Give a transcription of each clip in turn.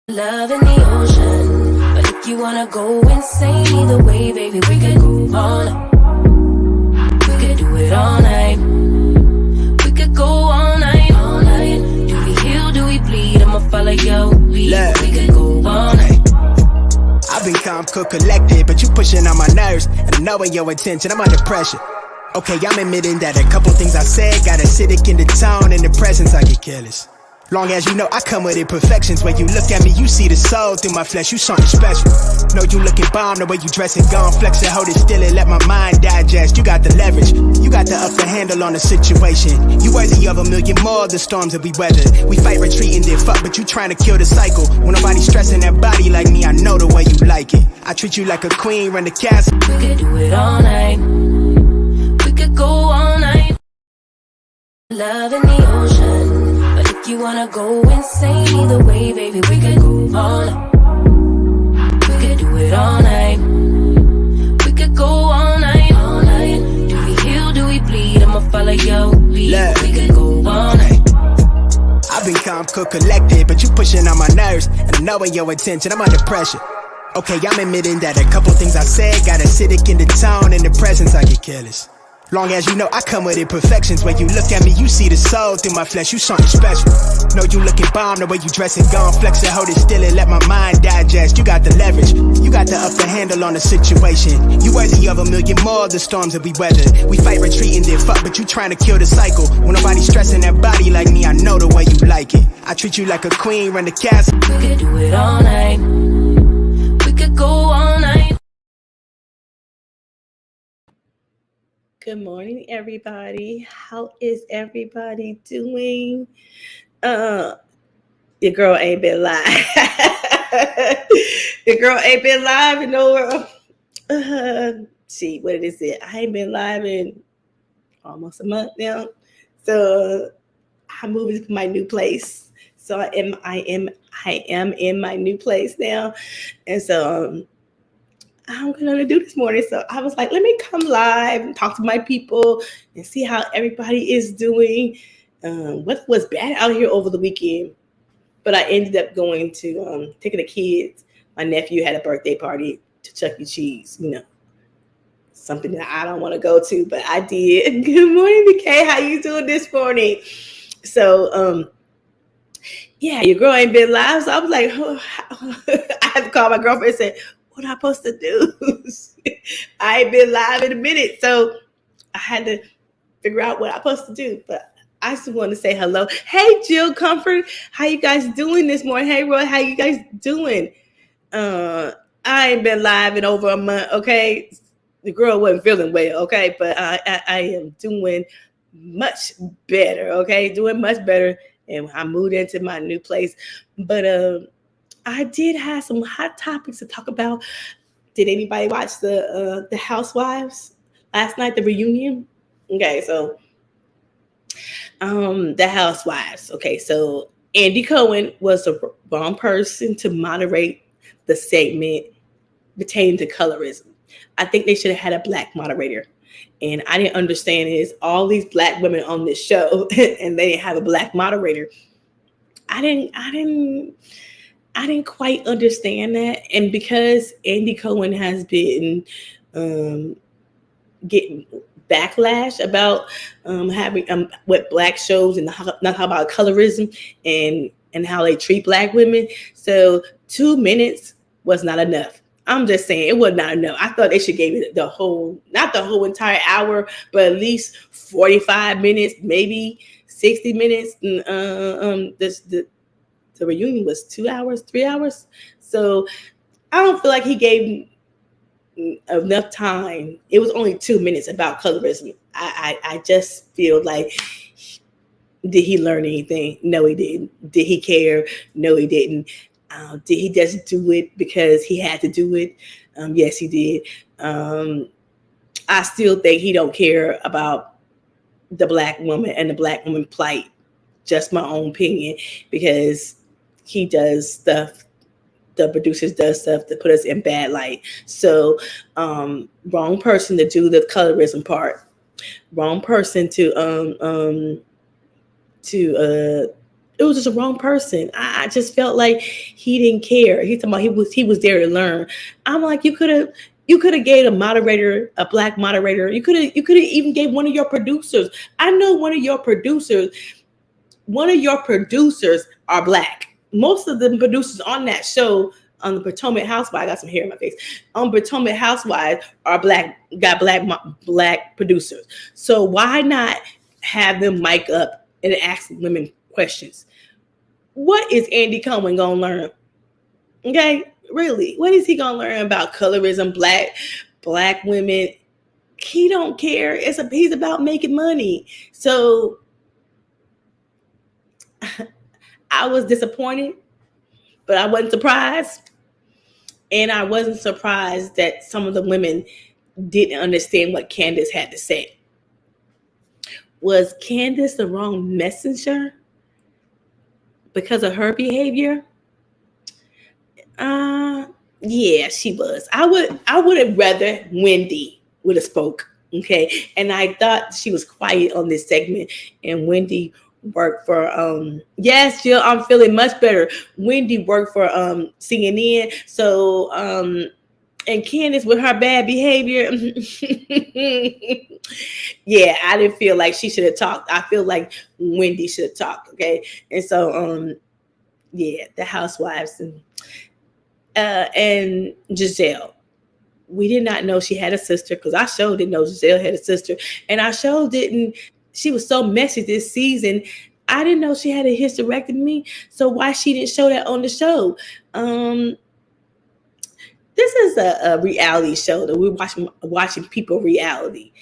Love in the ocean, but if you wanna go insane either way, baby, we could go all night. We could do it all night. We could go all night, all night. Do we heal, do we bleed? I'ma follow your lead. We could go all night. I've been calm, cool, collected, but you pushing on my nerves, and I'm knowing your intention, I'm under pressure. Okay, I'm admitting that a couple things I said got acidic in the tone, in the presence I get careless. Long as you know I come with imperfections. When you look at me, you see the soul through my flesh. You something special. Know you looking bomb, the way you dress and gone. Flex it, hold it still and let my mind digest. You got the leverage. You got the upper handle on the situation. You worthy of a million more of the storms that we weather. We fight retreating, then fuck, but you trying to kill the cycle. When nobody's stressing that body like me, I know the way you like it. I treat you like a queen, run the castle. We could do it all night. We could go all night. Love in the ocean, but if you wanna go insane either way, baby, we could go all night. We could do it all night. We could go all night, all night. Do we heal, do we bleed? I'ma follow your lead. We could go all night. I've been calm, cool, collected, but you pushing on my nerves, and I'm knowing your intention, I'm under pressure. Okay, I'm admitting that a couple things I said got acidic in the tone, in the presence I get careless. Long as you know I come with imperfections. When you look at me, you see the soul through my flesh. You something special. Know you looking bomb, the way you dress and gone. Flex it, hold it still and let my mind digest. You got the leverage. You got the upper handle on the situation. You worthy of a million more of the storms that we weather. We fight retreating, then fuck, but you trying to kill the cycle. When nobody's stressing that body like me, I know the way you like it. I treat you like a queen, run the castle. We could do it all night. We could go all night. Good morning, everybody. How is everybody doing? Your girl ain't been live. Your girl ain't been live in nowhere. See, what is it? I ain't been live in almost a month now. So I'm moving to my new place. So I am in my new place now, and so I'm gonna do this morning. So I was like, let me come live and talk to my people and see how everybody is doing. What was bad out here over the weekend, but I ended up going to taking the kids. My nephew had a birthday party to Chuck E. Cheese, something that I don't want to go to, but I did. Good morning, BK. How you doing this morning? So yeah, your girl ain't been live. So I was like, I had to call my girlfriend and say, what am I supposed to do? I ain't been live in a minute. So I had to figure out what I'm supposed to do. But I just want to say hello. Hey, Jill Comfort. How you guys doing this morning? Hey, Roy. How you guys doing? I ain't been live in over a month, okay? The girl wasn't feeling well, okay? But I am doing much better, okay? Doing much better. And I moved into my new place. But I did have some hot topics to talk about. Did anybody watch the Housewives last night, the reunion? Okay, so the Housewives. Okay, so Andy Cohen was the wrong person to moderate the segment pertaining to colorism. I think they should have had a black moderator. And I didn't understand is all these black women on this show and they didn't have a black moderator. I didn't quite understand that. And because Andy Cohen has been getting backlash about having what black shows and not how about colorism and how they treat black women. So 2 minutes was not enough. I'm just saying it was not enough. I thought they should give it not the whole entire hour, but at least 45 minutes, maybe 60 minutes. The reunion was 2 hours, 3 hours. So I don't feel like he gave enough time. It was only 2 minutes about colorism. I just feel like, did he learn anything? No, he didn't. Did he care? No, he didn't. Did he just do it because he had to do it? Yes, he did. I still think he don't care about the black woman and the black woman plight. Just my own opinion, because he does stuff, the producers does stuff to put us in bad light. So wrong person to do the colorism part. Wrong person to it was just the wrong person. I just felt like he didn't care. He's talking about he was there to learn. I'm like, you could have gave a moderator, a black moderator. You could have even gave one of your producers. I know one of your producers are black. Most of the producers on that show, on the Potomac Housewives, I got some hair in my face. On Potomac Housewives are black, got black producers. So why not have them mic up and ask women questions? What is Andy Cohen gonna learn? Okay, really, what is he gonna learn about colorism, black women? He don't care. He's about making money. So I was disappointed, but I wasn't surprised. And I wasn't surprised that some of the women didn't understand what Candace had to say. Was Candace the wrong messenger because of her behavior? Yeah, she was. I would have rather Wendy would have spoke. Okay. And I thought she was quiet on this segment. And Wendy worked for yes, Jill, I'm feeling much better. Wendy worked for CNN. So and Candace with her bad behavior. Yeah, I didn't feel like she should have talked. I feel like Wendy should have talked. Okay. And so yeah, the housewives and Giselle. We did not know she had a sister, because I sure didn't know Giselle had a sister. And I sure didn't, she was so messy this season. I didn't know she had a hysterectomy. So why she didn't show that on the show? This is a reality show that we're watching people reality,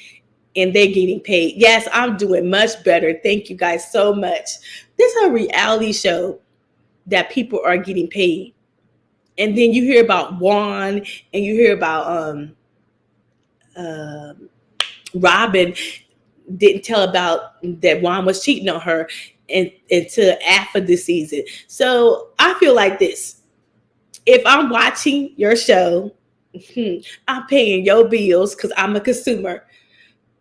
and they're getting paid. Yes, I'm doing much better. Thank you guys so much. This is a reality show that people are getting paid. And then you hear about Juan, and you hear about Robin didn't tell about that Juan was cheating on her until after the season. So I feel like this. If I'm watching your show, I'm paying your bills because I'm a consumer,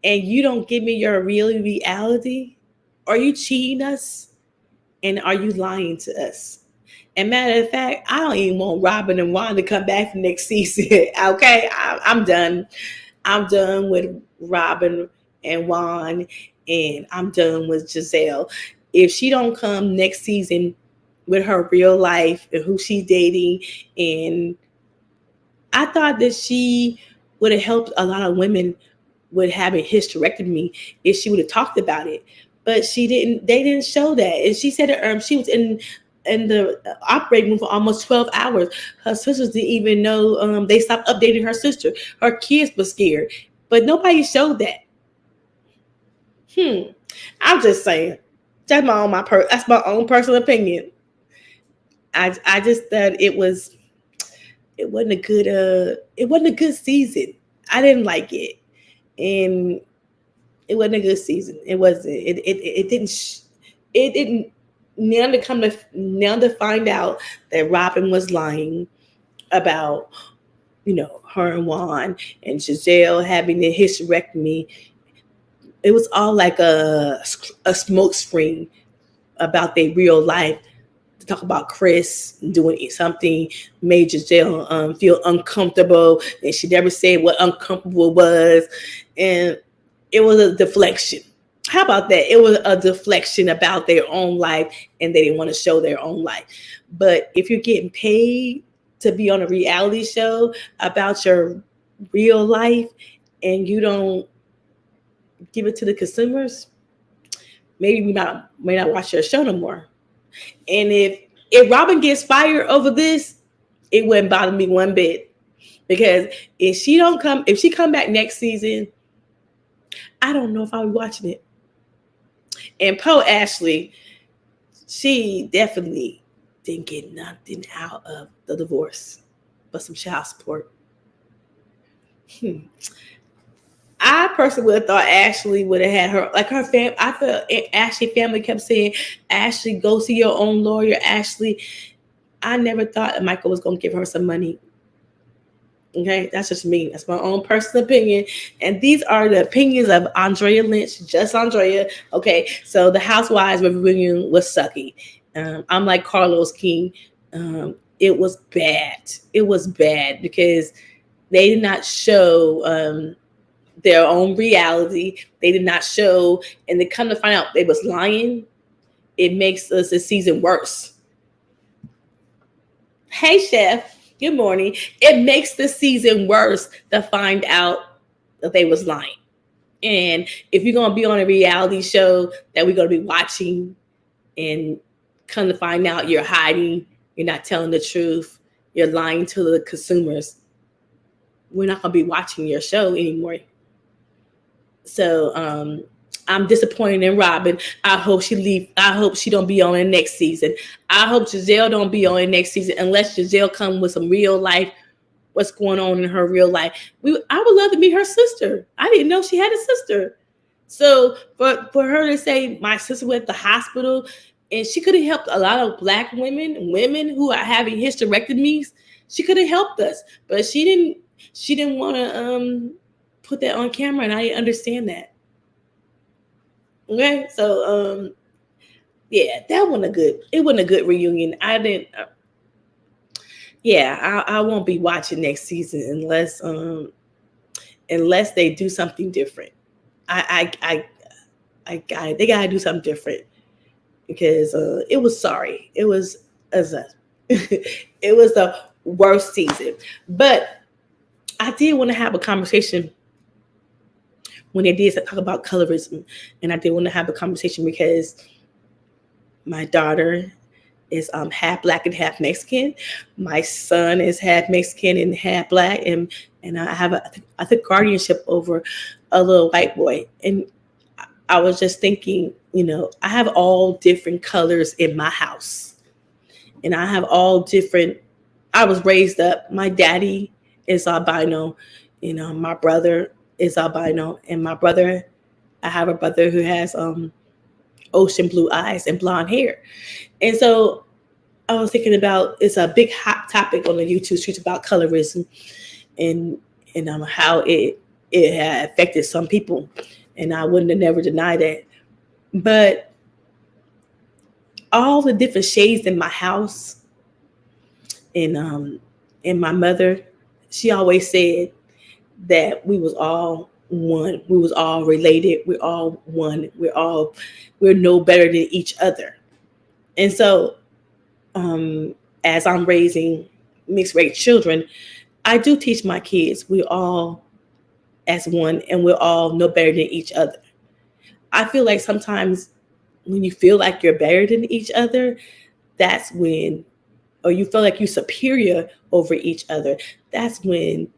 and you don't give me your real reality, are you cheating us? And are you lying to us? And matter of fact, I don't even want Robin and Juan to come back for next season. Okay, I'm done. I'm done with Robin and Juan, and I'm done with Giselle. If she don't come next season with her real life and who she's dating, and I thought that she would have helped a lot of women with having hysterectomy if she would have talked about it, but she didn't. They didn't show that, and she said that she was in the operating room for almost 12 hours. Her sisters didn't even know. They stopped updating her sister. Her kids were scared, but nobody showed that. I'm just saying. That's my own personal opinion. I just thought it wasn't a good season. I didn't like it, and it wasn't a good season. It wasn't. It didn't. Now to find out that Robin was lying about, her and Juan, and Giselle having the hysterectomy. It was all like a smoke screen about their real life, to talk about Chris doing something made Giselle feel uncomfortable, and she never said what uncomfortable was, and it was a deflection. How about that? It was a deflection about their own life, and they didn't want to show their own life. But if you're getting paid to be on a reality show about your real life, and you don't give it to the consumers, maybe we may not watch your show no more. And if Robin gets fired over this, it wouldn't bother me one bit, because if she come back next season, I don't know if I'll be watching it. And Poe Ashley, she definitely didn't get nothing out of the divorce but some child support. I personally would have thought Ashley would have had her family. I felt Ashley family kept saying, Ashley, go see your own lawyer. Ashley, I never thought Michael was going to give her some money. Okay, that's just me. That's my own personal opinion. And these are the opinions of Andrea Lynch, just Andrea. Okay, so the Housewives reunion was sucky. I'm like Carlos King. It was bad. It was bad because they did not show their own reality. They did not show, and they come to find out they was lying. It makes us a season worse. Hey, chef. Good morning. It makes the season worse to find out that they was lying. And if you're gonna be on a reality show that we're gonna be watching, and come to find out you're hiding, you're not telling the truth, you're lying to the consumers, we're not gonna be watching your show anymore. So I'm disappointed in Robin. I hope she leave. I hope she don't be on the next season. I hope Giselle don't be on the next season unless Giselle come with some real life. What's going on in her real life? I would love to meet her sister. I didn't know she had a sister. So for her to say my sister went to the hospital and she could have helped a lot of Black women who are having hysterectomies. She could have helped us, but she didn't. She didn't want to put that on camera, and I didn't understand that. Okay, so yeah, that wasn't a good. It wasn't a good reunion. I didn't. Yeah, I won't be watching next season unless they do something different. They gotta do something different because it was sorry. It was as a it was the worst season. But I did want to have a conversation when they did talk about colorism, and I did want to have a conversation because my daughter is half Black and half Mexican. My son is half Mexican and half Black, and I have I think guardianship over a little white boy. And I was just thinking, I have all different colors in my house, and I have all different. I was raised up. My daddy is albino, my brother is albino, and I have a brother who has ocean blue eyes and blonde hair. And so I was thinking about, it's a big hot topic on the YouTube streets about colorism and how it had affected some people, and I wouldn't have never denied that. But all the different shades in my house, and my mother, she always said that we was all one. We was all related. We're all one. We're no better than each other. And so, as I'm raising mixed race children, I do teach my kids we're all as one and we're all no better than each other. I feel like sometimes when you feel like you're better than each other, that's when, or you feel like you're superior over each other, that's when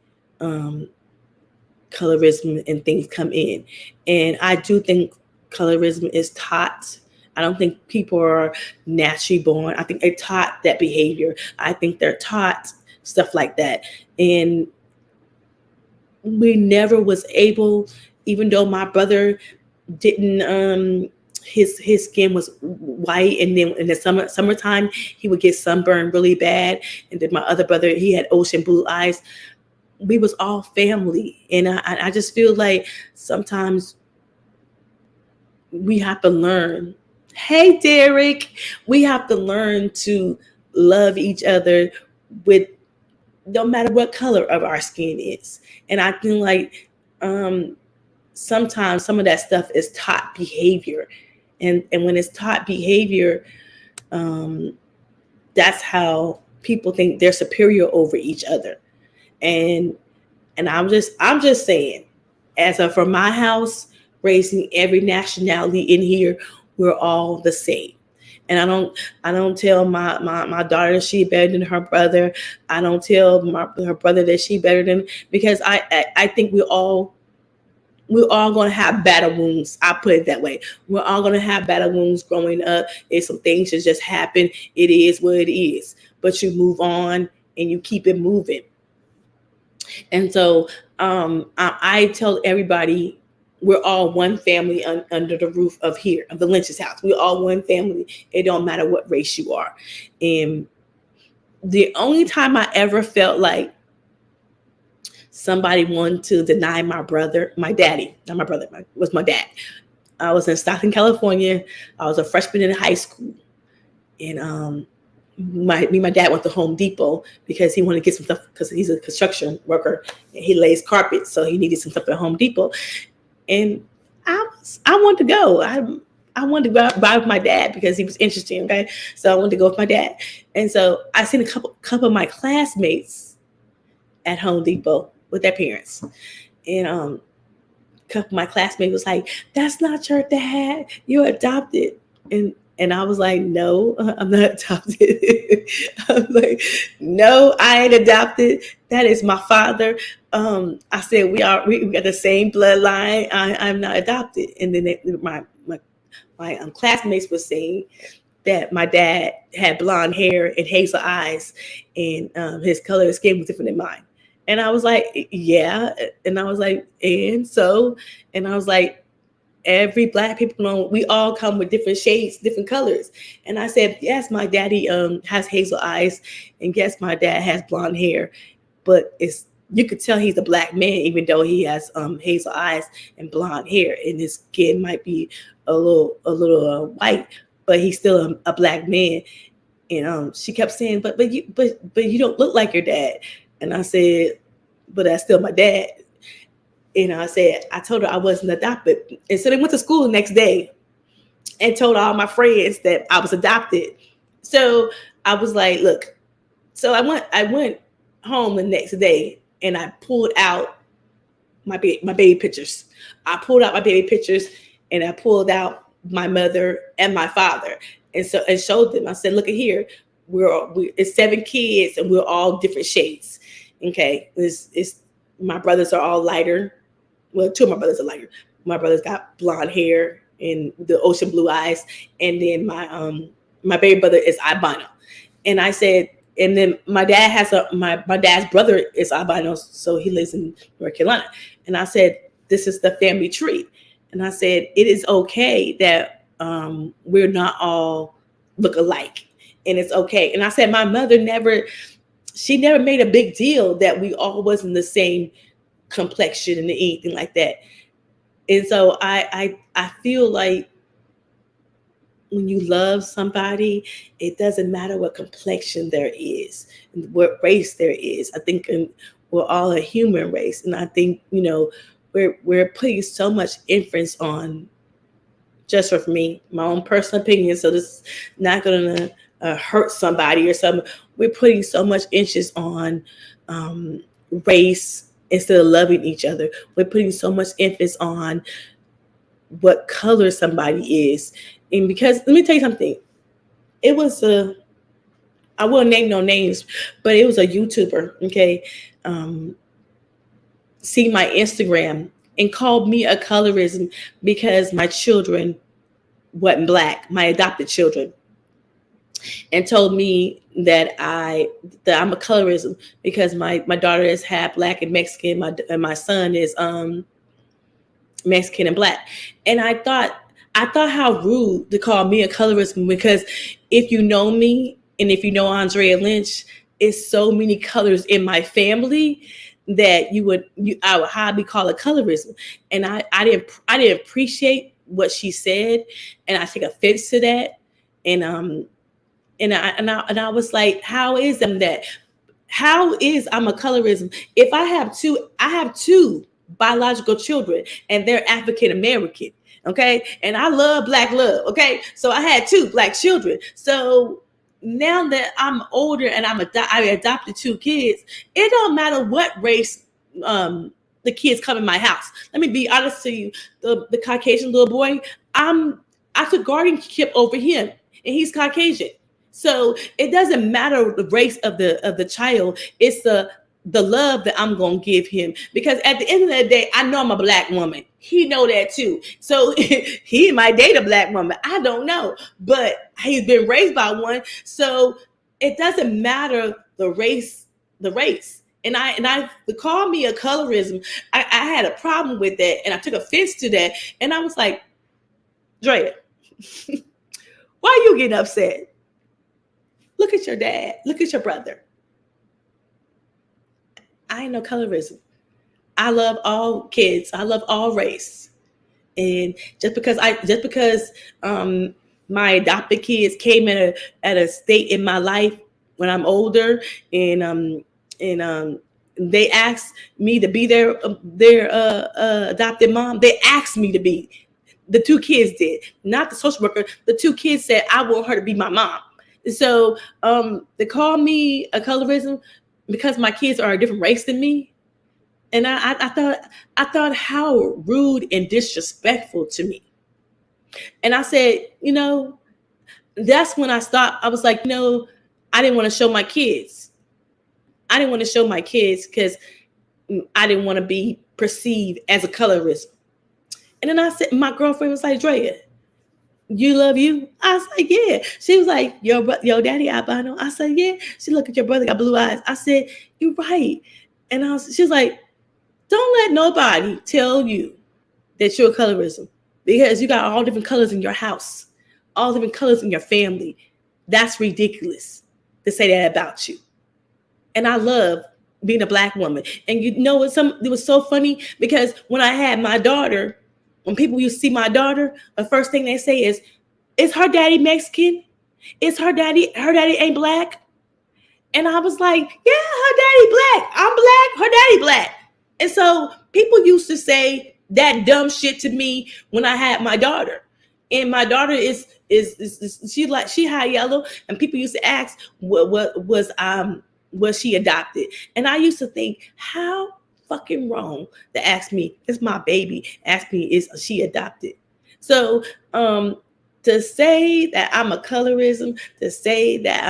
colorism and things come in. And I do think colorism is taught. I don't think people are naturally born. I think they're taught that behavior. I think they're taught stuff like that. And we never was able, even though my brother didn't, his skin was white, and then in the summertime he would get sunburned really bad. And then my other brother, he had ocean blue eyes. We was all family. And I just feel like sometimes we have to learn. Hey, Derek, we have to learn to love each other with no matter what color of our skin is. And I feel like sometimes some of that stuff is taught behavior. And when it's taught behavior, that's how people think they're superior over each other. And I'm just saying, for my house, raising every nationality in here, we're all the same. And I don't tell my daughter that she better than her brother. I don't tell her brother that she better than, because I think we're all going to have battle wounds. I put it that way. We're all going to have battle wounds growing up. If some things that just happen, it is what it is. But you move on and you keep it moving. And so I tell everybody, we're all one family under the roof of here, of the Lynch's house. We're all one family. It don't matter what race you are. And the only time I ever felt like somebody wanted to deny my daddy, not my brother, was my dad. I was in Stockton, California. I was a freshman in high school. And me and my dad went to Home Depot because he wanted to get some stuff because he's a construction worker and he lays carpet, so he needed some stuff at Home Depot. And I wanted to go. I wanted to buy with my dad because he was interested. Okay, so I wanted to go with my dad, and so I seen a couple of my classmates at Home Depot with their parents, and a couple of my classmates was like, "That's not your dad. You're adopted." And I was like, "No, I'm not adopted." I'm like, "No, I ain't adopted. That is my father." I said, we got the same bloodline. I'm not adopted." And then my classmates were saying that my dad had blonde hair and hazel eyes, and his color of skin was different than mine. And I was like, "Yeah." And I was like, "And so," and I was like, "Every black people know we all come with different shades, different colors." And I said, "Yes, my daddy has hazel eyes, and yes, my dad has blonde hair, but you could tell he's a black man even though he has hazel eyes and blonde hair, and his skin might be a little white, but he's still a black man." And she kept saying, "But you don't look like your dad." And I said, "But that's still my dad." And I told her I wasn't adopted. And so they went to school the next day and told all my friends that I was adopted. So I was like, "Look." So I went home the next day and I pulled out my baby pictures. I pulled out my baby pictures and I pulled out my mother and my father. And showed them. I said, "Look at here. It's 7 kids and we're all different shades." Okay. It's my brothers are all lighter. Well, 2 of my brothers are lighter. My brother's got blonde hair and the ocean blue eyes, and then my baby brother is albino. And I said, and then my dad has my dad's brother is albino, so he lives in North Carolina. And I said, "This is the family tree." And I said, "It is okay that we're not all look alike, and it's okay." And I said, my mother never made a big deal that we all wasn't the same complexion and anything like that. And so I feel like when you love somebody, it doesn't matter what complexion there is, what race there is. I think we're all a human race, and I think we're putting so much inference on. Just for me, my own personal opinion. So this is not going to hurt somebody or something. We're putting so much interest on race instead of loving each other. We're putting so much emphasis on what color somebody is. And because, let me tell you something, it was I won't name no names, but it was a YouTuber, okay, see my Instagram and called me a colorism because my children wasn't black, my adopted children, and told me that I'm a colorism because my daughter is half black and Mexican, and my son is Mexican and black. And I thought how rude to call me a colorism, because if you know me and if you know Andrea Lynch, it's so many colors in my family that I would hardly call it colorism. And I didn't appreciate what she said, and I take offense to that. And I was like, how is I'm that? How is I'm a colorism? If I have two biological children and they're African American, okay? And I love black love, okay? So I had 2 black children. So now that I'm older and I adopted 2 kids, it don't matter what race the kids come in my house. Let me be honest to you. The Caucasian little boy, I took guardianship over him, and he's Caucasian. So it doesn't matter the race of the child. It's the love that I'm gonna give him, because at the end of the day, I know I'm a black woman. He know that too. So he might date a black woman. I don't know, but he's been raised by one. So it doesn't matter the race. And I to call me a colorism, I had a problem with that, and I took offense to that. And I was like, Drea, why are you getting upset? Look at your dad. Look at your brother. I ain't no colorism. I love all kids. I love all race. And just because my adopted kids came at a state in my life when I'm older, and they asked me to be their adopted mom. They asked me to be. The two kids did, not the social worker. The two kids said, I want her to be my mom. So they call me a colorism because my kids are a different race than me. And I thought how rude and disrespectful to me. And I said, that's when I stopped. I was like, I didn't want to show my kids. I didn't want to show my kids because I didn't want to be perceived as a colorism. And then I said, my girlfriend was like, Drea, you love you? I was like, yeah. She was like, your daddy albino? I said, yeah. She looked at your brother, got blue eyes. I said, you're right. And she was like, don't let nobody tell you that you're a colorism because you got all different colors in your house, all different colors in your family. That's ridiculous to say that about you. And I love being a Black woman. And it was so funny because when I had my daughter, when people used to see my daughter, the first thing they say is her daddy Mexican? Is her daddy ain't Black? And I was like, yeah, her daddy Black. I'm Black, her daddy Black. And so people used to say that dumb shit to me when I had my daughter. And my daughter is she high yellow, and people used to ask what was she adopted? And I used to think, how fucking wrong to ask me, it's my baby, ask me, is she adopted? So to say that I'm a colorism, to say that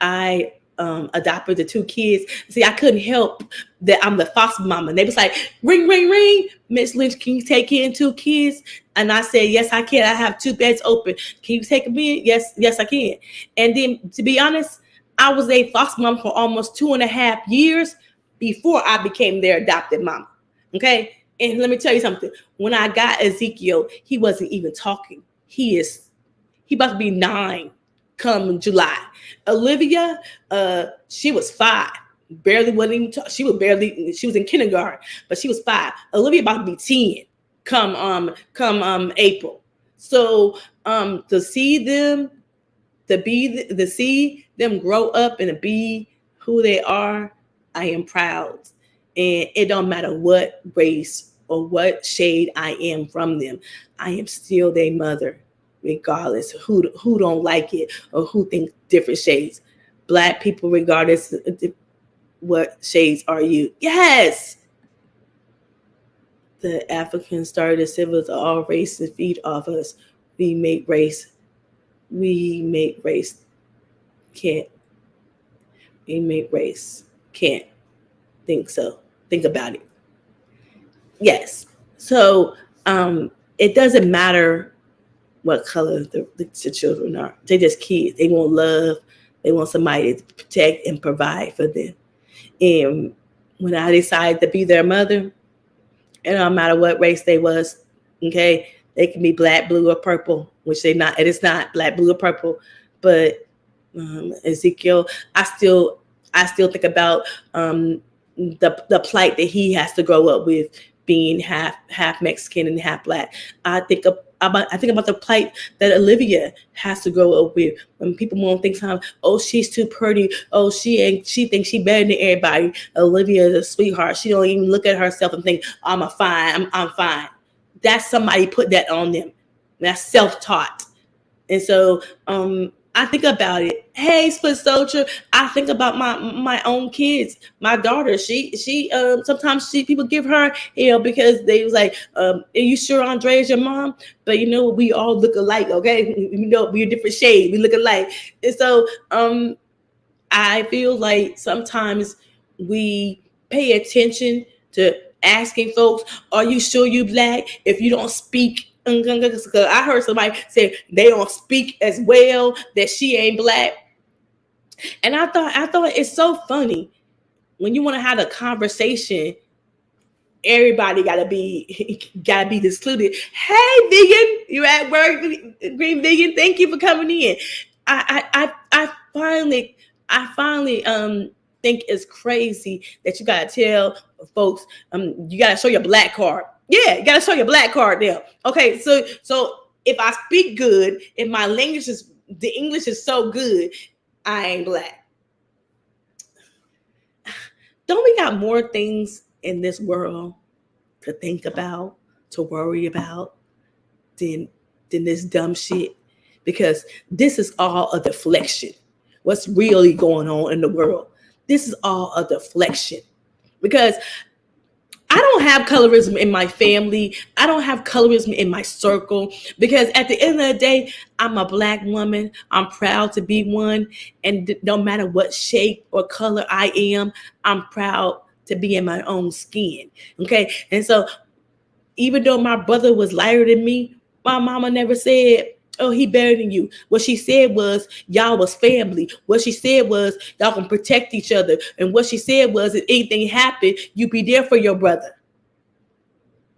I adopted the two kids. See, I couldn't help that I'm the foster mama. And they was like, ring, ring, ring. Miss Lynch, can you take in two kids? And I said, yes, I can. I have two beds open. Can you take them in? Yes, I can. And then, to be honest, I was a foster mom for almost 2.5 years before I became their adopted mama. Okay? And let me tell you something. When I got Ezekiel, he wasn't even talking. He about to be 9 come July. Olivia, she was 5. Barely wasn't even talk. She was in kindergarten, but she was 5. Olivia about to be 10 come April. So to see them, to see them grow up and to be who they are, I am proud. And it don't matter what race or what shade I am from them, I am still their mother, regardless who don't like it or who think different shades. Black people, regardless of what shades are you. Yes. The Africans started the civils of all races feed off us. We make race. Can't. We make race. Can't. Think so. Think about it. Yes. So it doesn't matter what color the children are. They just kids. They want love. They want somebody to protect and provide for them. And when I decided to be their mother, it don't matter what race they was, okay? They can be black, blue, or purple, which they not. It is not black, blue, or purple. But Ezekiel, I still think about the plight that he has to grow up with, being half Mexican and half Black. I think about the plight that Olivia has to grow up with. When people won't think, oh, she's too pretty. Oh, she thinks she better than everybody. Olivia is a sweetheart. She don't even look at herself and think, I'm fine. That's somebody put that on them. That's self-taught. And so I think about it. Hey, Split Soldier, I think about my own kids. My daughter, she sometimes people give her hell because they was like, are you sure Andre is your mom? But we all look alike, okay? We're different shades. We look alike. And so I feel like sometimes we pay attention to asking folks, are you sure you Black? If you don't speak, I heard somebody say they don't speak as well, that she ain't Black. And I thought it's so funny when you want to have a conversation, everybody gotta be excluded. Hey, vegan, you at work, Green Vegan? Thank you for coming in. I finally think it's crazy that you gotta tell folks you gotta show your Black card. Yeah, you gotta show your black card there. Okay, so if I speak good, if my language is the English is so good, I ain't black. Don't we got more things in this world to think about, to worry about than this dumb shit? Because this is all a deflection. What's really going on in the world? This is all a deflection. Because I don't have colorism in my family. I don't have colorism in my circle because at the end of the day, I'm a black woman. I'm proud to be one. And no matter what shape or color I am, I'm proud to be in my own skin. Okay. And so even though my brother was lighter than me, my mama never said, oh, he better than you. What she said was, y'all was family. What she said was, y'all can protect each other. And what she said was, if anything happened, you be there for your brother.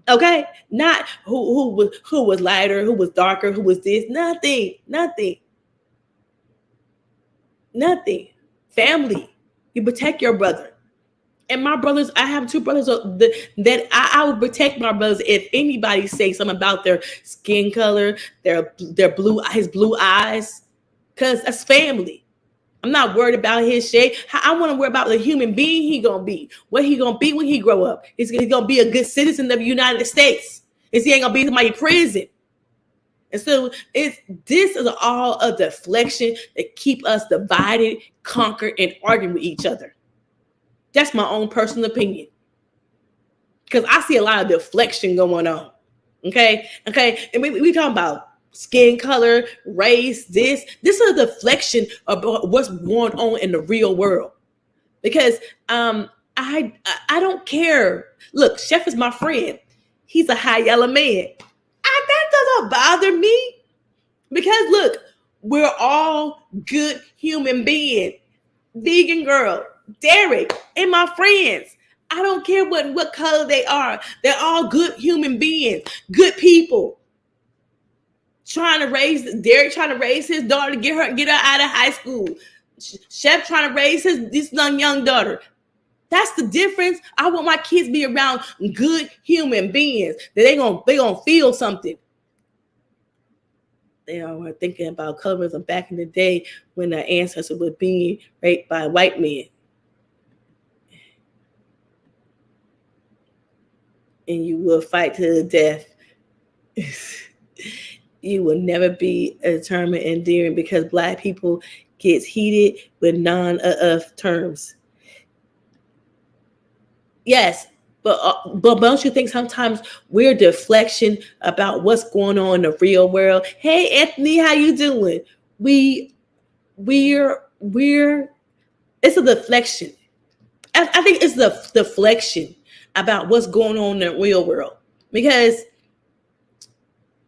Okay? Not who was lighter, who was darker, who was this. Nothing. Family. You protect your brother. And my brothers, I have two brothers that I would protect my brothers if anybody say something about their skin color, their his blue eyes, because that's family. I'm not worried about his shape. I want to worry about the human being he gonna be, what he gonna be when he grow up. Is he gonna be a good citizen of the United States? Is he ain't gonna be somebody in prison? And so this is all a deflection that keep us divided, conquered, and arguing with each other. That's my own personal opinion. Because I see a lot of deflection going on. Okay. And we talking about skin color, race, this is a deflection of what's going on in the real world. Because I don't care. Look, Chef is my friend. He's a high yellow man. That doesn't bother me. Because look, we're all good human beings. Vegan girl, Derek, and my friends. I don't care what color they are. They're all good human beings, good people. Derek trying to raise his daughter, get her out of high school. Chef trying to raise this young daughter. That's the difference. I want my kids to be around good human beings that they gonna feel something. They are thinking about colorism back in the day when the ancestors were being raped by white men. And you will fight to the death. You will never be determined and endearing because black people gets heated with non-of terms. Yes, but don't you think sometimes we're deflection about what's going on in the real world? Hey, Anthony, how you doing? We're it's a deflection. I think it's the deflection about what's going on in the real world. Because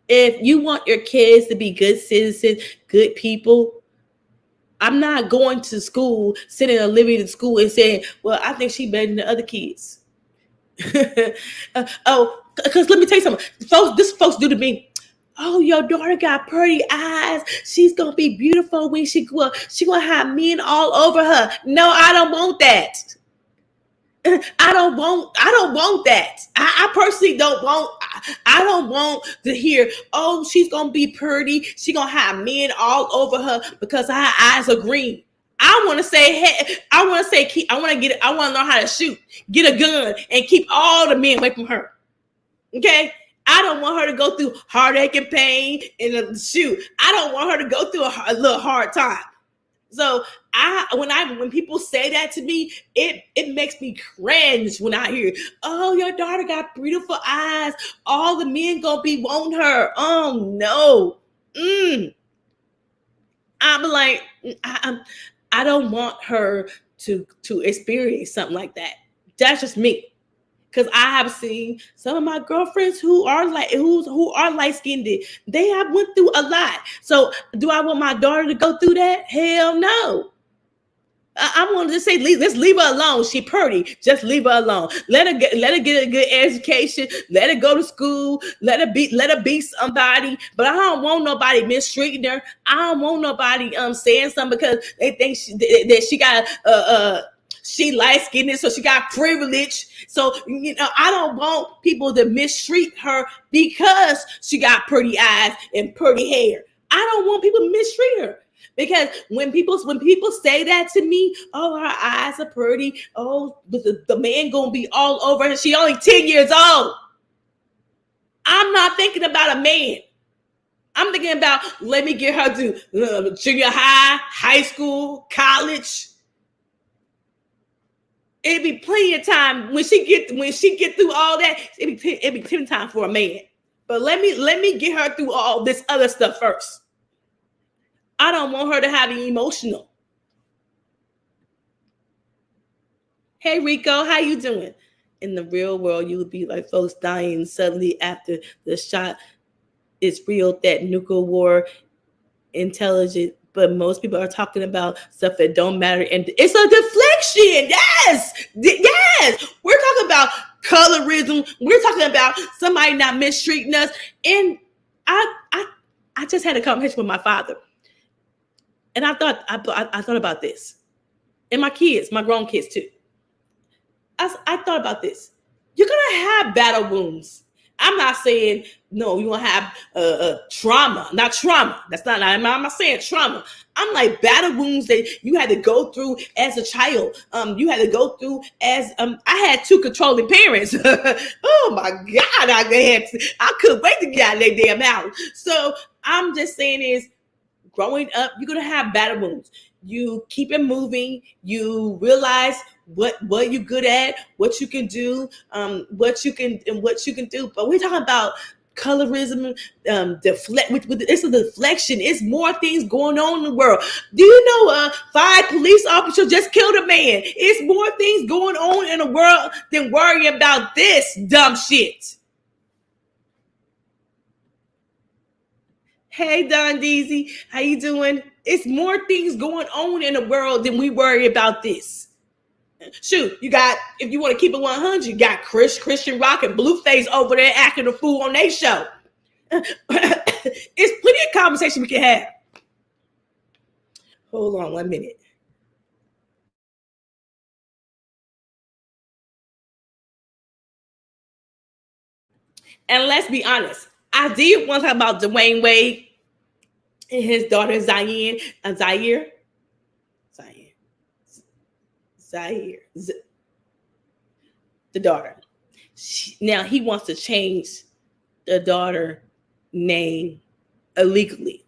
if you want your kids to be good citizens, good people, I'm not going to school, sitting in a living in school and saying, well, I think she's better than the other kids. Because let me tell you something. Folks do to me. Oh, your daughter got pretty eyes. She's gonna be beautiful when she grow up. She gonna have men all over her. No, I don't want that. I don't want that. I personally don't want. I don't want to hear. Oh, she's gonna be pretty. She gonna have men all over her because her eyes are green. I want to say, hey, I want to learn how to shoot, get a gun, and keep all the men away from her. Okay. I don't want her to go through heartache and pain in the shoot. I don't want her to go through a little hard time. So when people say that to me, it makes me cringe when I hear, oh, your daughter got beautiful eyes. All the men gonna be wanting her. Oh no. I'm like, I don't want her to experience something like that. That's just me. Because I have seen some of my girlfriends who are light skinned. They have went through a lot. So do I want my daughter to go through that? Hell no. I wanted to say, let's leave her alone. She pretty. Just leave her alone. Let her get a good education. Let her go to school. Let her be somebody. But I don't want nobody mistreating her. I don't want nobody saying something because they think that she got She light skinned, so she got privilege. So, I don't want people to mistreat her because she got pretty eyes and pretty hair. I don't want people to mistreat her. Because when people say that to me, oh, her eyes are pretty, oh, the man gonna be all over her. She only 10 years old. I'm not thinking about a man. I'm thinking about, let me get her to junior high, high school, college. It'd be plenty of time when she get through all that. It'd be plenty of time for a man. But let me get her through all this other stuff first. I don't want her to have the emotional. Hey Rico, how you doing? In the real world, you would be like folks dying suddenly after the shot is real, that nuclear war intelligent, but most people are talking about stuff that don't matter, and it's a deflection. Yes, we're talking about colorism. We're talking about somebody not mistreating us. And I just had a conversation with my father, and I thought about this, and my kids, my grown kids too. I thought about this. You're gonna have battle wounds. I'm not saying no, you won't have trauma. Not trauma. I'm not saying trauma. I'm like battle wounds that you had to go through as a child. You had to go through as I had two controlling parents. Oh my God, I couldn't wait to get out of their damn house. So I'm just saying is, growing up, you're gonna have battle wounds. You keep it moving. You realize what you're good at, what you can do, what you can do. But we're talking about colorism, it's a deflection. It's more things going on in the world. Do you know 5 police officers just killed a man? It's more things going on in the world than worrying about this dumb shit. Hey Don Deasy, how you doing? It's more things going on in the world than we worry about this. Shoot, you got, if you want to keep it 100, you got Christian Rock and Blueface over there acting a fool on their show. It's plenty of conversation we can have. Hold on 1 minute. And let's be honest, I did want to talk about Dwayne Wade and his daughter Zaire. The daughter. Now he wants to change the daughter name illegally.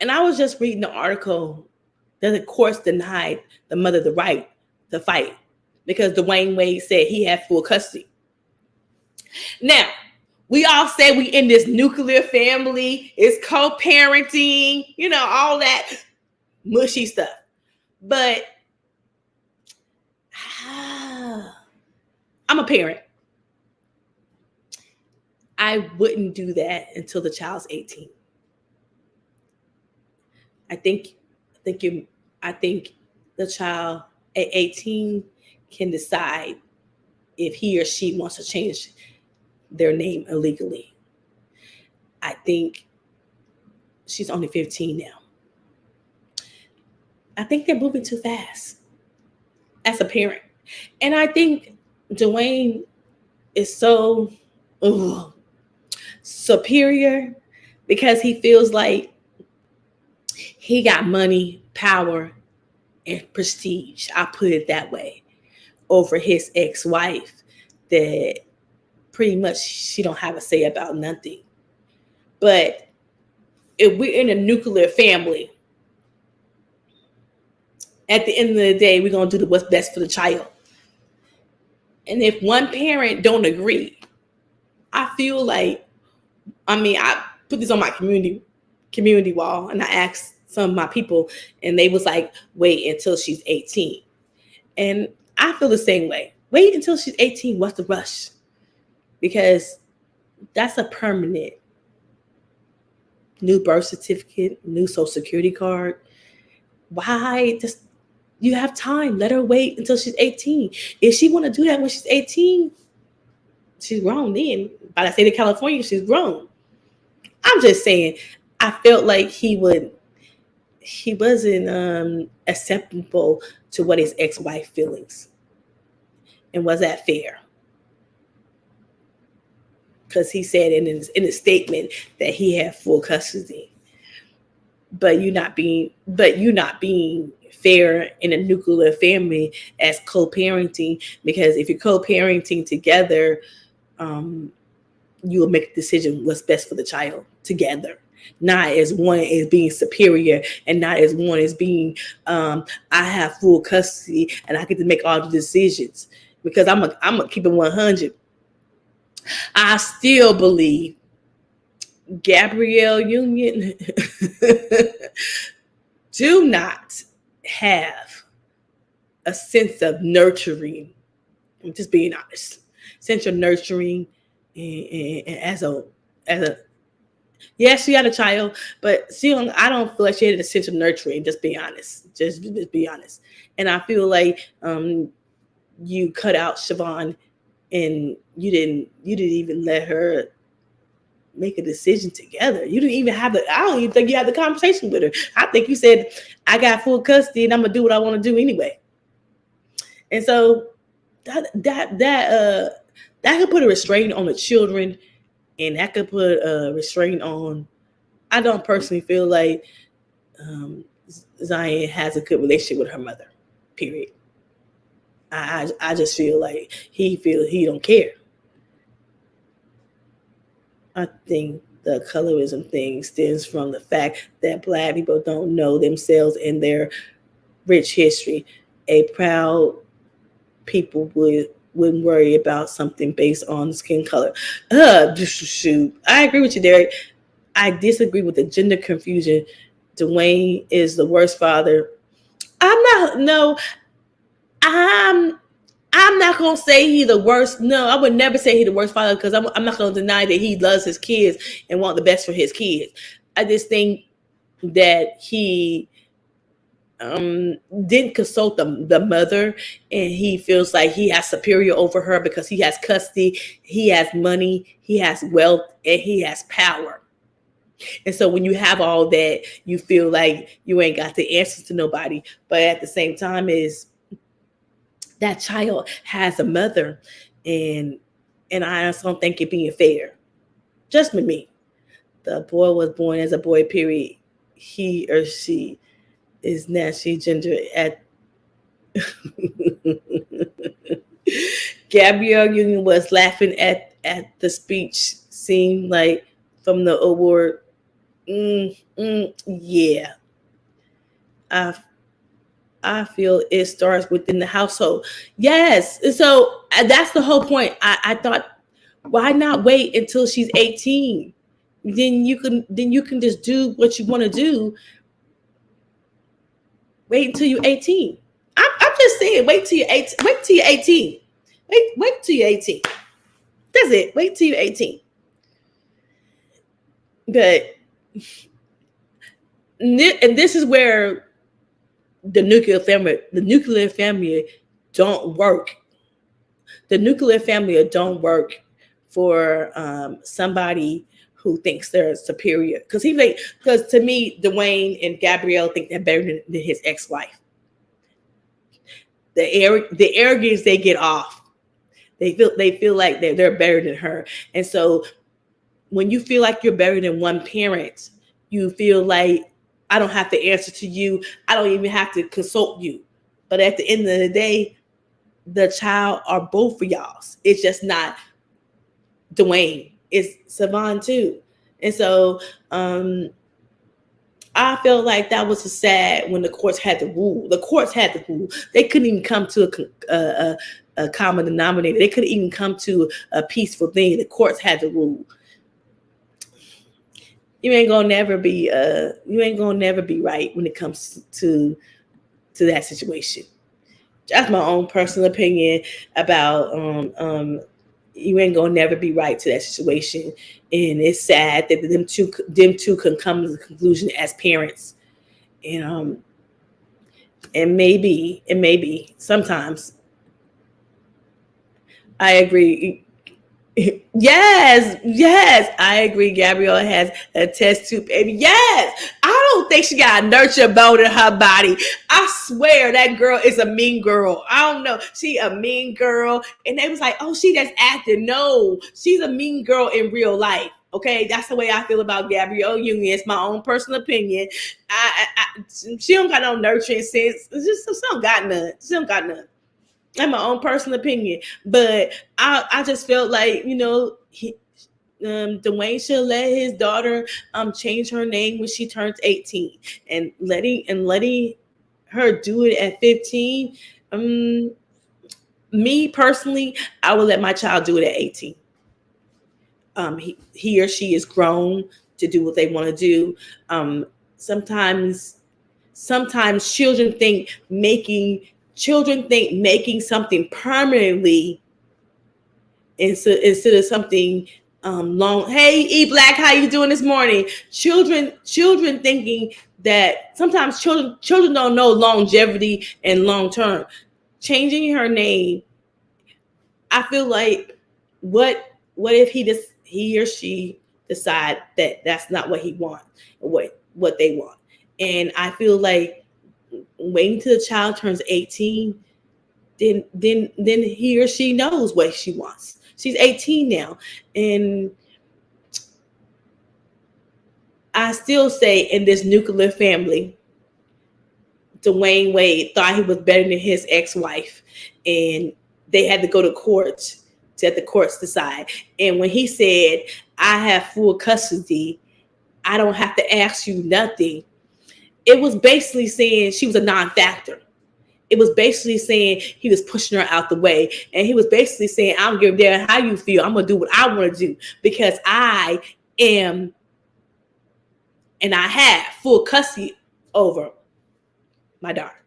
And I was just reading the article that the courts denied the mother the right to fight because Dwayne Wade said he had full custody. Now, we all say we in this nuclear family, it's co-parenting, all that mushy stuff. But I'm a parent. I wouldn't do that until the child's 18. I think the child at 18 can decide if he or she wants to change their name illegally. I think she's only 15 now. I think they're moving too fast as a parent. And I think Dwayne is so superior because he feels like he got money, power, and prestige. I put it that way, over his ex-wife that pretty much she don't have a say about nothing. But if we're in a nuclear family, at the end of the day, we're going to do what's best for the child. And if one parent don't agree, I feel like, I put this on my community wall, and I asked some of my people, and they was like, wait until she's 18. And I feel the same way. Wait until she's 18. What's the rush? Because that's a permanent new birth certificate, new social security card. Why just, you have time. Let her wait until she's 18. If she want to do that when she's 18, she's grown then. By the state of California, she's grown. I'm just saying, I felt like he would he wasn't acceptable to what his ex-wife feelings. And was that fair? Because he said in his statement that he had full custody, but you not being fair in a nuclear family as co-parenting, because if you're co-parenting together, um, you will make a decision what's best for the child together, not as one is being superior and not as one is being I have full custody and I get to make all the decisions. Because I'm a keep it 100. I still believe Gabrielle Union do not have a sense of nurturing. I'm just being honest. Sense of nurturing, and as a yes, she had a child, but I don't feel like she had a sense of nurturing. Just be honest. Just be honest. And I feel like you cut out Siobhan, and you didn't even let her make a decision together. You didn't even have I don't even think you had the conversation with her. I think you said, I got full custody and I'm gonna do what I want to do anyway. And so that could put a restraint on the children, and that could put a restraint on. I don't personally feel like Zion has a good relationship with her mother. Period. I just feel like he don't care. I think the colorism thing stems from the fact that Black people don't know themselves and their rich history. A proud people wouldn't worry about something based on skin color. Shoot. I agree with you, Derek. I disagree with the gender confusion. Dwayne is the worst father. I'm not gonna say he's the worst. No, I would never say he's the worst father, because I'm not gonna deny that he loves his kids and want the best for his kids. I just think that he didn't consult the mother, and he feels like he has superior over her because he has custody, he has money, he has wealth, and he has power. And so when you have all that, you feel like you ain't got the answers to nobody. But at the same time, is that child has a mother, and I just don't think it being fair. Just with me. The boy was born as a boy, period. He or she is naturally gender at Gabrielle Union was laughing at the speech, seemed like from the award. Yeah. I feel it starts within the household. Yes. So that's the whole point. I thought, why not wait until she's 18? Then you can just do what you want to do. Wait until you're 18. I'm just saying, wait till you're 18. Wait till you're 18. Wait till you're 18. That's it. Wait till you're 18. But and this is where the nuclear family don't work. The nuclear family don't work for somebody who thinks they're superior. Because to me, Dwayne and Gabrielle think they're better than his ex-wife. The arrogance they get off. They feel like they're better than her. And so when you feel like you're better than one parent, you feel like, I don't have to answer to you. I don't even have to consult you. But at the end of the day, the child are both of y'all's. It's just not Dwayne. It's Savon too. And so I felt like that was sad when the courts had to rule. The courts had to rule. They couldn't even come to a common denominator. They couldn't even come to a peaceful thing. The courts had to rule. You ain't gonna never be right when it comes to that situation. That's my own personal opinion about you ain't gonna never be right to that situation. And it's sad that them two can come to the conclusion as parents. And maybe sometimes I agree. Yes, I agree. Gabrielle has a test tube, baby. Yes, I don't think she got a nurture bone in her body. I swear that girl is a mean girl. I don't know. She a mean girl. And they was like, oh, she just acting. No, she's a mean girl in real life. Okay, that's the way I feel about Gabrielle Union. It's my own personal opinion. She don't got no nurturing sense. She don't got none. She don't got none. That's my own personal opinion. But I just felt like, Dwayne should let his daughter change her name when she turns 18, and letting her do it at 15. Me personally, I would let my child do it at 18. He or she is grown to do what they want to do. Sometimes children think making something permanently instead of something long. Hey, E Black, how you doing this morning? Children thinking that sometimes children don't know longevity and long term. Changing her name, I feel like what if he or she decide that that's not what he wants, what they want. And I feel like waiting till the child turns 18, then he or she knows what she wants. She's 18 now. And I still say, in this nuclear family, Dwayne Wade thought he was better than his ex-wife, and they had to go to court to let the courts decide. And when he said, I have full custody, I don't have to ask you nothing, it was basically saying she was a non-factor. It was basically saying he was pushing her out the way. And he was basically saying, I don't give a damn how you feel. I'm going to do what I want to do because I am, and I have full custody over my daughter.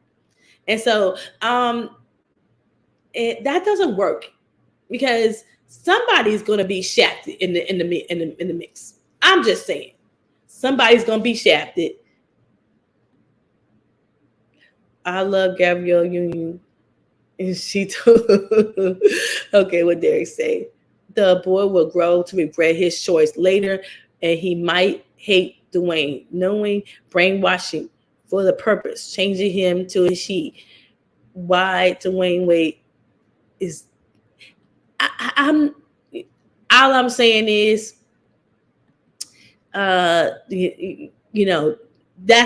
And so that doesn't work, because somebody's going to be shafted in the mix. I'm just saying, somebody's going to be shafted. I love Gabrielle Union. And she told, okay, what Derek say? The boy will grow to regret his choice later, and he might hate Dwayne, knowing brainwashing for the purpose, changing him to a she. Why Dwayne Wade is, I'm all I'm saying is, that's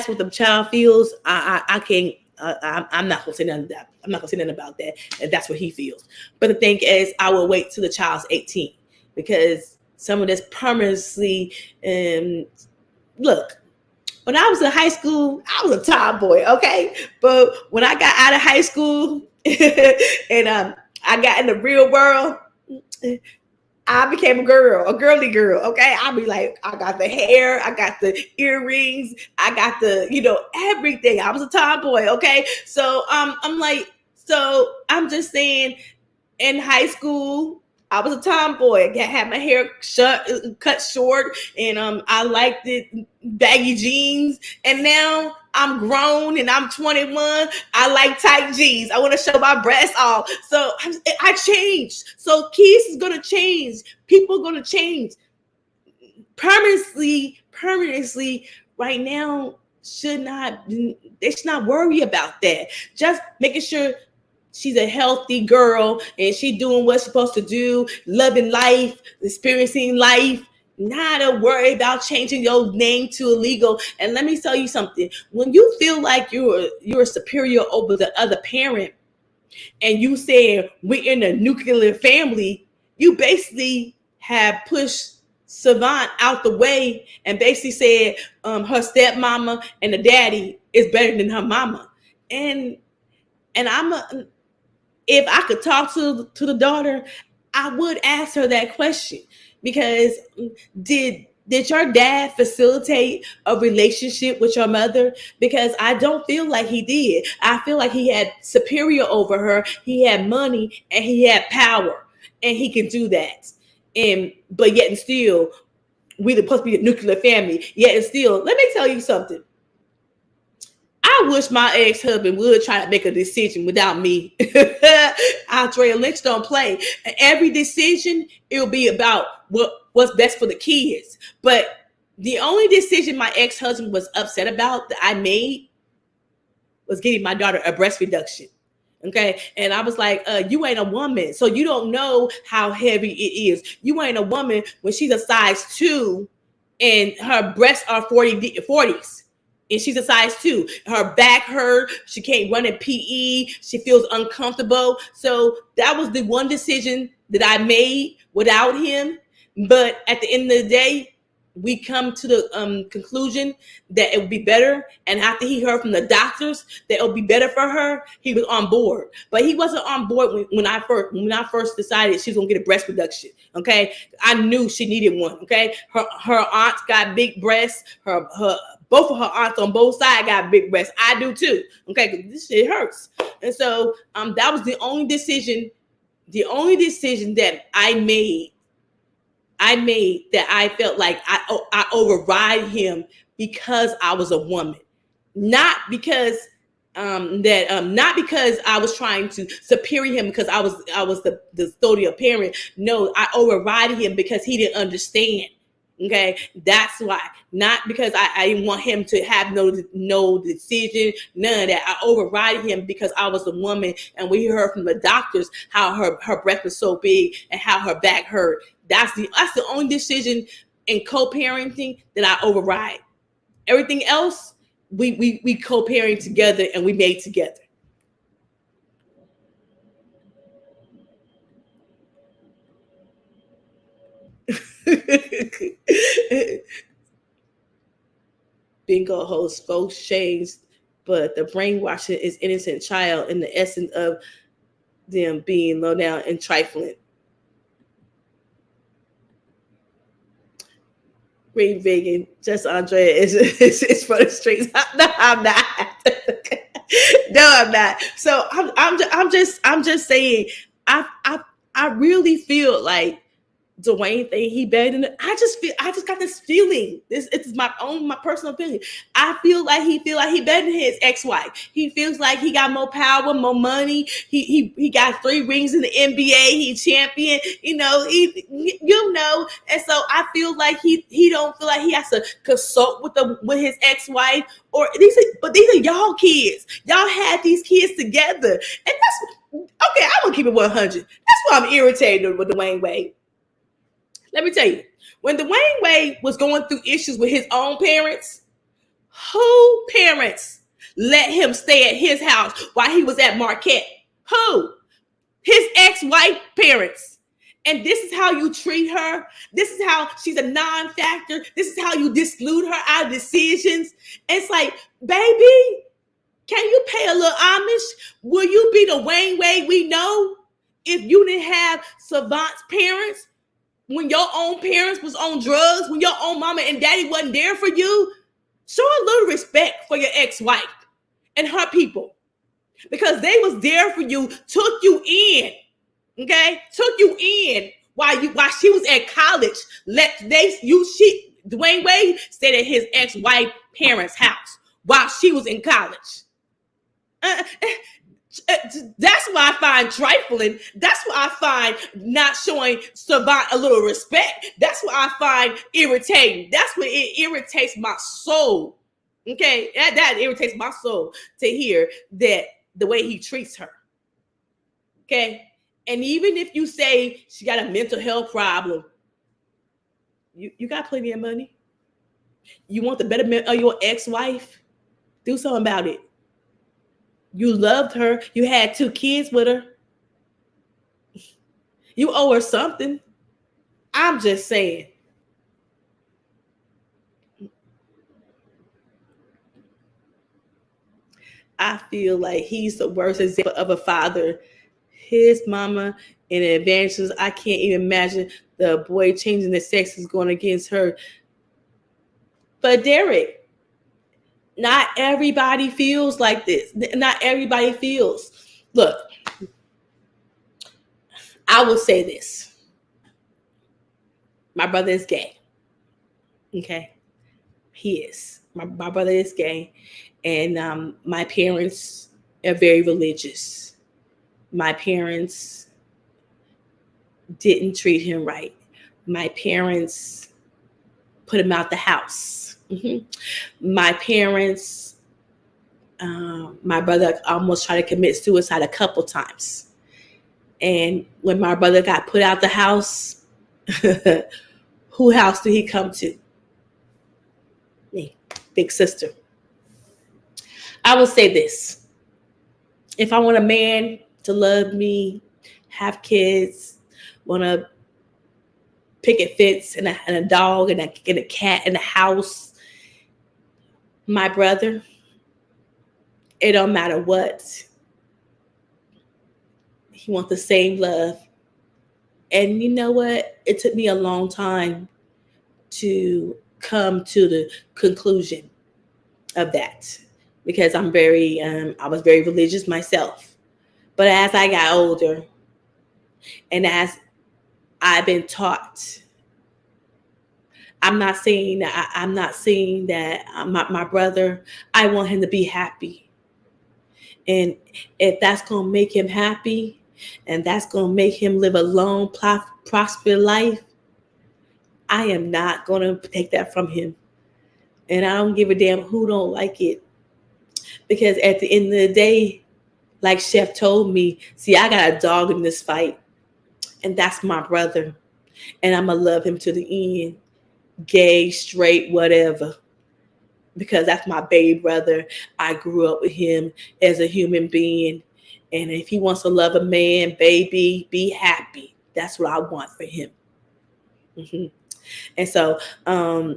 what the child feels. I can't. I'm not gonna say nothing about that. I'm not gonna say nothing about that. And that's what he feels. But the thing is, I will wait till the child's 18, because some of this permanently. Look, when I was in high school, I was a tomboy, okay. But when I got out of high school and I got in the real world, I became a girly girl, okay? I'll be like, I got the hair, I got the earrings, I got the, everything. I was a tomboy, okay? So I'm just saying, in high school, I was a tomboy. I had my hair cut short, and I liked it baggy jeans. And now I'm grown and I'm 21. I like tight jeans. I want to show my breasts off. So I changed. So kids is gonna change. People are gonna change. Permanently. Right now, they should not worry about that. Just making sure she's a healthy girl and she doing what she's supposed to do, loving life, experiencing life, not to worry about changing your name to illegal. And let me tell you something. When you feel like you're superior over the other parent, and you say we're in a nuclear family, you basically have pushed Savant out the way and basically said her stepmama and the daddy is better than her mama. And if I could talk to the daughter, I would ask her that question, because did your dad facilitate a relationship with your mother? Because I don't feel like he did. I feel like he had superior over her. He had money and he had power, and he can do that. But yet and still, we're supposed to be a nuclear family. Yet and still, let me tell you something. I wish my ex-husband would try to make a decision without me. Andrea Lynch don't play. Every decision, it'll be about what's best for the kids. But The only decision my ex-husband was upset about that I made was getting my daughter a breast reduction. Okay. And I was like, you ain't a woman. So you don't know how heavy it is. You ain't a woman when she's a size 2 and her breasts are 40s. And she's a size 2. Her back hurt. She can't run in PE. She feels uncomfortable. So that was the one decision that I made without him. But at the end of the day, we come to the conclusion that it would be better. And after he heard from the doctors that it would be better for her, he was on board. But he wasn't on board when I first decided she was gonna get a breast reduction. Okay, I knew she needed one. Okay, her aunts got big breasts. Her both of her aunts on both sides got big breasts. I do too. Okay, 'cause this shit hurts. And so that was the only decision that I made that I felt like I override him because I was a woman, not because not because I was trying to superior him because I was the custodial parent. No, I override him because he didn't understand. Okay, that's why. Not because I didn't want him to have no decision, none of that. I override him because I was a woman, and we heard from the doctors how her breast was so big and how her back hurt. That's the only decision in co-parenting that I override. Everything else we co-parent together and we made together. Bingo host folks changed, but the brainwashing is innocent child in the essence of them being low down and trifling. Green vegan, just Andrea is for the streets. No, I'm not. No, I'm not. So I'm just saying. I really feel like Dwayne think he better than I just got this feeling. It's my personal opinion. I feel like he better than his ex-wife. He feels like he got more power, more money. He got 3 rings in the NBA. He champion. And so I feel like he don't feel like he has to consult with his ex-wife or these are y'all kids. Y'all had these kids together, and that's okay. I'm gonna keep it 100. That's why I'm irritated with Dwayne Wade. Let me tell you, when Dwayne Wade was going through issues with his own parents, who parents let him stay at his house while he was at Marquette? Who? His ex-wife parents. And this is how you treat her. This is how she's a non-factor. This is how you disclude her out of decisions. And it's like, baby, can you pay a little homage? Will you be the Wayne Wade we know if you didn't have Savant's parents? When your own parents was on drugs, when your own mama and daddy wasn't there for you, show a little respect for your ex-wife and her people, because they was there for you, took you in, okay, took you in while she was at college. Dwayne Wade stayed at his ex-wife parents' house while she was in college. That's why I find trifling. That's why I find not showing Savant a little respect. That's why I find irritating. That's what it irritates my soul. Okay, that irritates my soul to hear that the way he treats her. Okay, and even if you say she got a mental health problem, you got plenty of money. You want the betterment of your ex-wife? Do something about it. You loved her. You had 2 kids with her. You owe her something. I'm just saying. I feel like he's the worst example of a father. His mama and an evangelist. I can't even imagine the boy changing the sex is going against her. But Derek, not everybody feels like this. Not everybody feels. Look, I will say this. My brother is gay. Okay? He is. My brother is gay. And my parents are very religious. My parents didn't treat him right. My parents put him out the house. My parents, my brother almost tried to commit suicide a couple times. And when my brother got put out the house, who house did he come to? Me, big sister. I will say this. If I want a man to love me, have kids, want to picket fence and a dog and a cat in a house, my brother, it don't matter what. He wants the same love. And you know what? It took me a long time to come to the conclusion of that because I was very religious myself. But as I got older and as I've been taught, I'm not saying that my brother, I want him to be happy. And if that's going to make him happy and that's going to make him live a long, prosperous life, I am not going to take that from him. And I don't give a damn who don't like it. Because at the end of the day, like Chef told me, see, I got a dog in this fight. And that's my brother. And I'm going to love him to the end. Gay, straight, whatever. Because that's my baby brother. I grew up with him as a human being. And if he wants to love a man, baby, be happy. That's what I want for him. And so I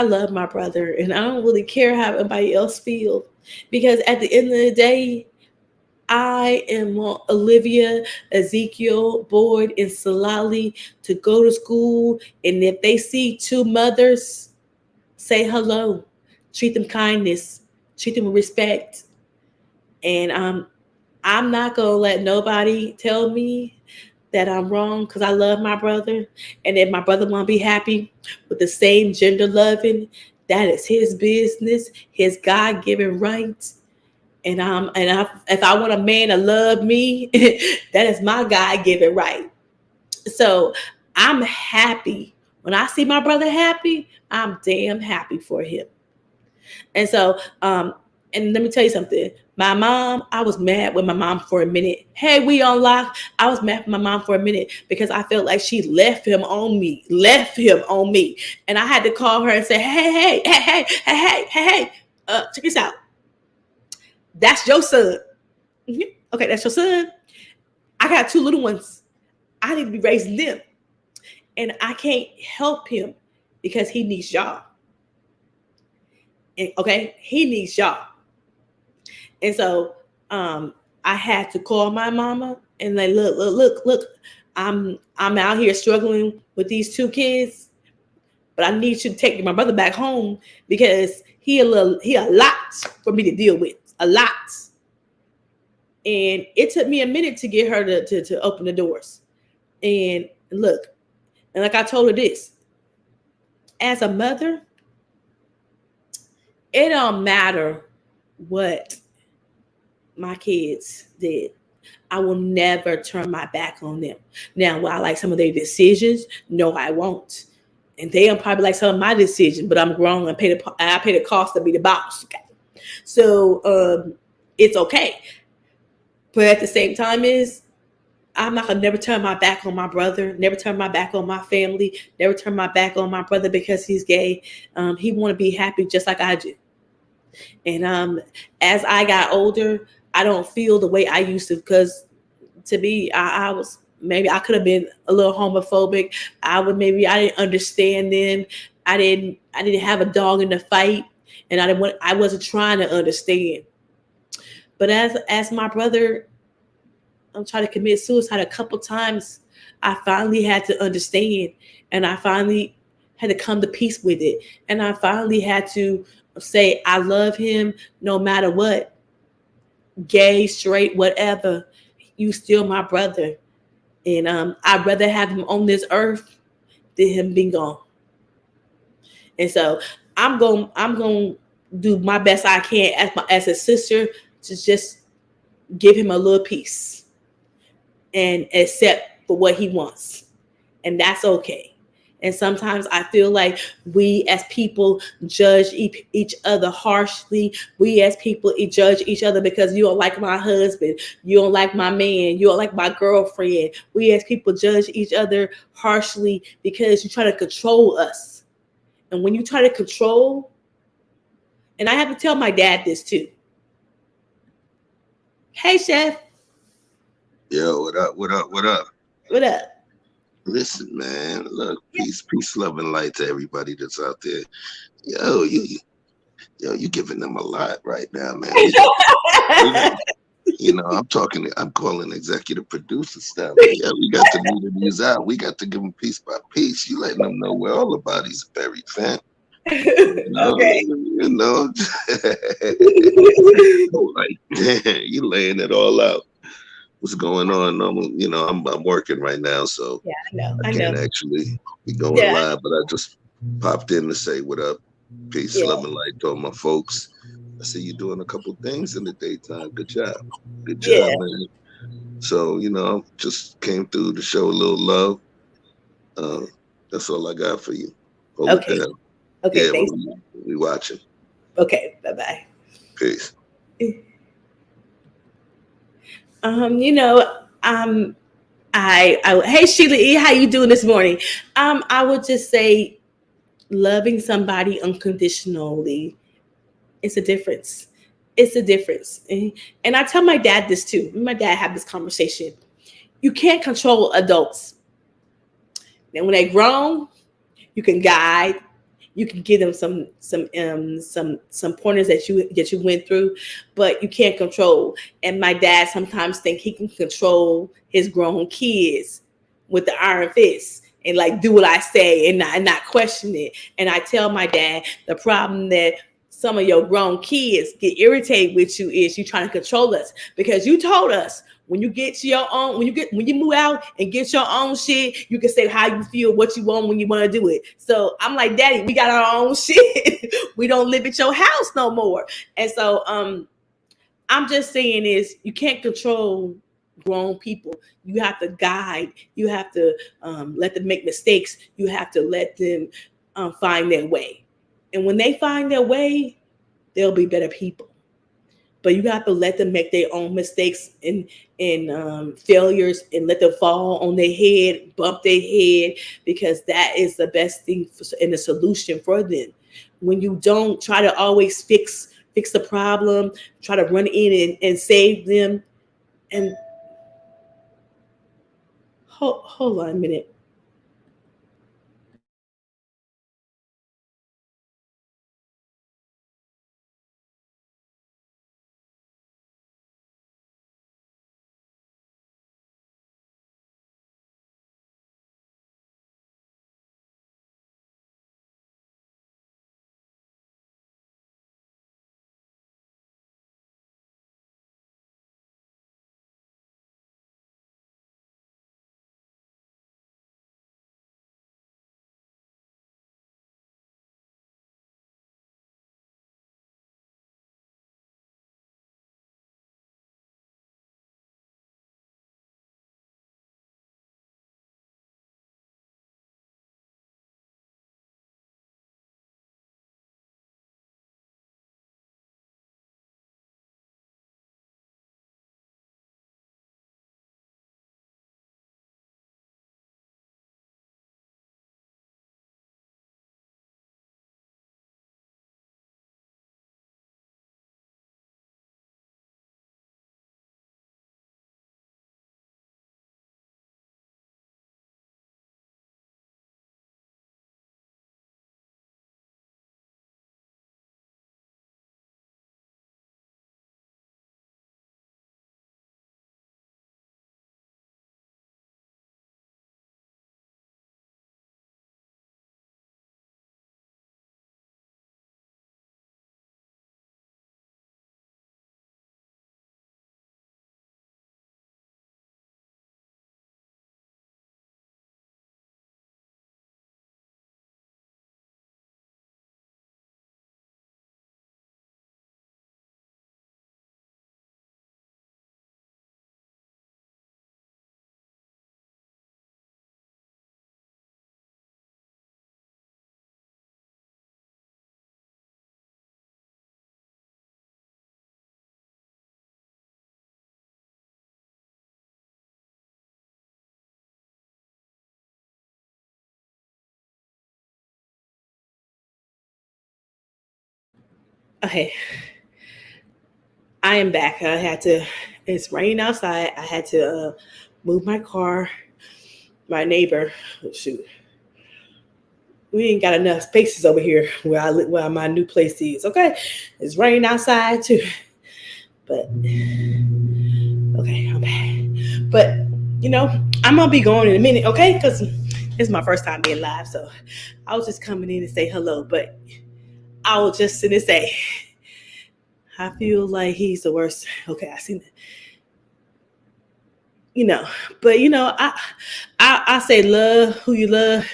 love my brother. And I don't really care how anybody else feels. Because at the end of the day, I am Olivia, Ezekiel, Boyd, and Salali to go to school. And if they see two mothers, say hello, treat them kindness, treat them with respect. And I'm not going to let nobody tell me that I'm wrong because I love my brother. And if my brother want to be happy with the same gender loving, that is his business, his God-given right. And if I want a man to love me, that is my God-given right. So I'm happy. When I see my brother happy, I'm damn happy for him. And so, and let me tell you something. My mom, I was mad with my mom for a minute. Hey, we on lock. I was mad with my mom for a minute because I felt like she left him on me. And I had to call her and say, hey, check this out. That's your son. Okay, that's your son. I got two little ones. I need to be raising them. And I can't help him because he needs y'all. And, okay, he needs y'all. And so I had to call my mama and like, look, I'm out here struggling with these two kids, but I need you to take my brother back home because he a lot for me to deal with. A lot. And it took me a minute to get her to open the doors. And look, and like I told her this, as a mother, it don't matter what my kids did. I will never turn my back on them. Now, will I like some of their decisions? No, I won't. And they'll probably like some of my decisions, but I'm grown and I pay the cost to be the boss. Okay? So it's okay. But at the same time I'm not going to never turn my back on my brother, never turn my back on my family, never turn my back on my brother because he's gay. He want to be happy just like I do. And as I got older, I don't feel the way I used to because to me, I was maybe I could have been a little homophobic. I didn't understand then. I didn't have a dog in the fight, and I wasn't trying to understand. But as my brother, I'm trying to commit suicide a couple times, I finally had to understand, and I finally had to come to peace with it, and I finally had to say I love him no matter what, gay, straight, whatever. You still my brother, and I'd rather have him on this earth than him being gone. And so I'm going do my best I can as a sister to just give him a little peace and accept for what he wants, and that's okay. And sometimes I feel like we as people judge each other harshly. We as people judge each other because you don't like my husband, you don't like my man, you don't like my girlfriend. We as people judge each other harshly because you try to control us. And when you try to control, and I have to tell my dad this too. Hey, chef, Yo, what up? What up? What up? what up? Listen, man. Look, peace, love, and light to everybody that's out there. Yo, you giving them a lot right now, man. We got, I'm talking. I'm calling executive producer stuff. Yeah, we got to meet these out. We got to give them piece by piece. You letting them know where all the bodies are buried, fam. Okay. You know, like you laying it all out. What's going on? I'm working right now, so Yeah, I know. I I know. can't actually be going Yeah, live, but I just popped in to say what up. Peace, yeah. love, and light to all my folks. I see you doing a couple things in the daytime. Good job. Good job, Yeah. man. So, just came through to show a little love. Uh, that's all I got for you. Hold it Okay. down. Okay. Yeah, Thanks. we watching. Okay. Bye bye. Peace. You know, hey Sheila E, how you doing this morning? I would just say loving somebody unconditionally. It's a difference. It's a difference. And I tell my dad this too. Me and my dad have this conversation. You can't control adults. And when they grown, you can guide, you can give them some pointers that you went through, but you can't control. And my dad sometimes think he can control his grown kids with the iron fist and like do what I say and not question it. And I tell my dad the problem that some of your grown kids get irritated with you is you trying to control us because you told us when you get to your own, when you move out and get your own shit, you can say how you feel, what you want when you want to do it. So I'm like, Daddy, we got our own shit. We don't live at your house no more. And so I'm just saying is you can't control grown people. You have to guide. You have to let them make mistakes. You have to let them find their way. And when they find their way, they'll be better people. But you have to let them make their own mistakes and failures and let them fall on their head, bump their head, because that is the best thing and the solution for them. When you don't try to always fix the problem, try to run in and save them. And hold on a minute. Okay. I am back. It's raining outside. I had to move my car. My neighbor, shoot, we ain't got enough spaces over here where I live, where my new place is. Okay. It's raining outside too. But, okay, I'm back. But, I'm going to be going in a minute, okay? Because it's my first time being live. So I was just coming in to say hello. But I will just sit and say, I feel like he's the worst. Okay, I seen it. But I say love who you love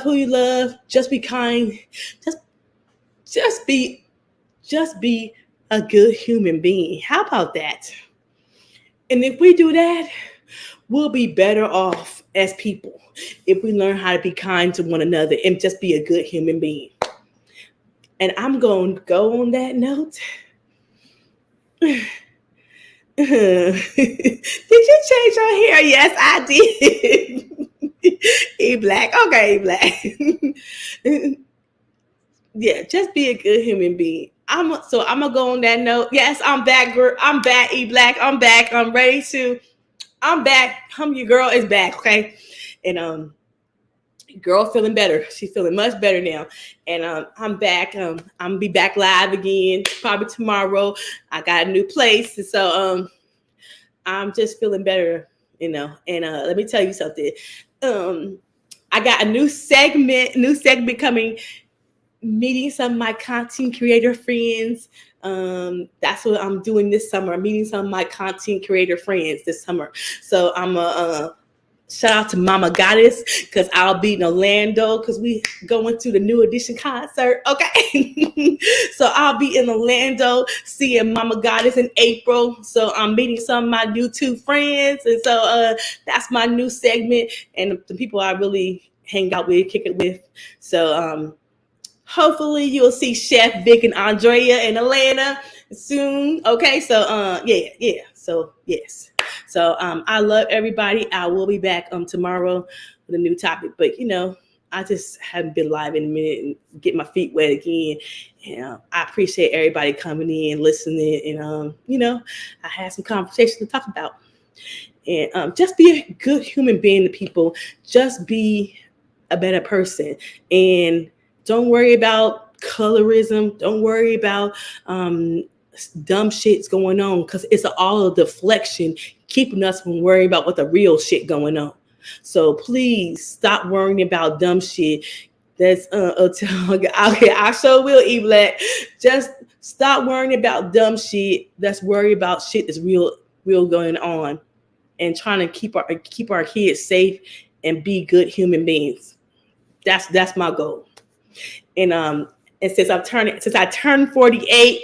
who you love. Just be kind. Just be a good human being. How about that? And if we do that, we'll be better off as people if we learn how to be kind to one another and just be a good human being. And I'm going to go on that note. Did you change your hair? Yes, I did. E Black. Okay, E Black. Yeah, just be a good human being. I'm gonna go on that note. Yes, I'm back, girl. I'm back, E Black. I'm back. I'm ready to. I'm back. Your girl is back. Okay, and girl feeling better. She's feeling much better now, and I'm back. I'm gonna be back live again probably tomorrow. I got a new place, and so I'm just feeling better, And let me tell you something. I got a new segment coming. Meeting some of my content creator friends. That's what I'm doing this summer. I'm meeting some of my content creator friends this summer. So I'm shout out to Mama Goddess because I'll be in Orlando because we going to the New Edition concert. Okay. So I'll be in Orlando seeing Mama Goddess in April. So I'm meeting some of my YouTube friends. And so that's my new segment and the people I really hang out with, kick it with. So hopefully you'll see Chef Vic and Andrea in Atlanta soon. Okay. So yeah. So yes. So I love everybody. I will be back tomorrow with a new topic. But I just haven't been live in a minute and get my feet wet again. And I appreciate everybody coming in, listening, and I had some conversation to talk about. And just be a good human being to people. Just be a better person. And don't worry about colorism. Don't worry about dumb shit's going on because it's all a deflection keeping us from worrying about what the real shit going on. So please stop worrying about dumb shit. That's okay. I sure will, E Black. Just stop worrying about dumb shit. Let's worry about shit that's real going on, and trying to keep our kids safe and be good human beings. That's my goal. And since I turned 48,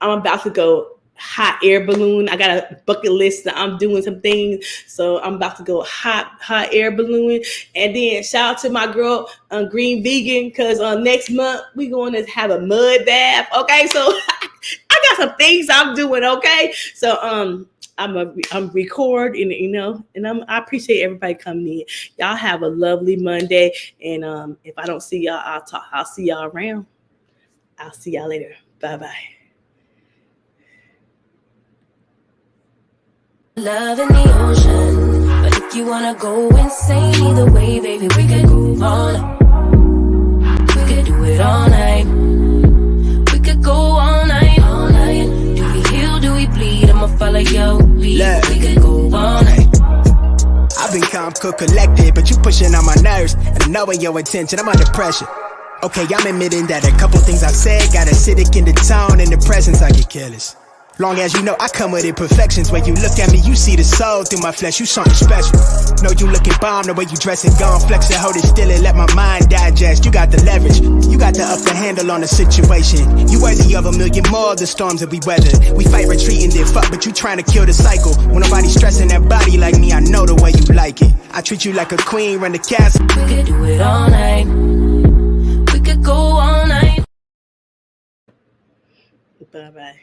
I'm about to go hot air balloon. I got a bucket list that I'm doing some things. So I'm about to go hot air balloon. And then shout out to my girl Green Vegan because next month we going to have a mud bath. Okay, so I got some things I'm doing. Okay, so I'm record and I appreciate everybody coming in. Y'all have a lovely Monday. And if I don't see y'all, I'll see y'all around. I'll see y'all later. Bye-bye. Love in the ocean, but if you wanna go insane either way, baby, we could go all night. We could do it all night. We could go all night, all night. Do we heal, do we bleed? I'ma follow your lead. Look. We could go all night. I've been calm, cool, collected, but you pushing on my nerves, and I know when your intention, I'm under pressure. Okay, I'm admitting that a couple things I've said got acidic in the tone, in the presence I get careless. Long as you know I come with imperfections. When you look at me, you see the soul through my flesh. You something special. Know you looking bomb, the way you dress it, gone flex it, hold it still and let my mind digest. You got the leverage, you got the upper handle on the situation. You worthy of a million more of the storms that we weather. We fight retreating, then fuck, but you trying to kill the cycle. When nobody's stressing that body like me, I know the way you like it. I treat you like a queen, run the castle. We could do it all night. We could go all night. Bye-bye.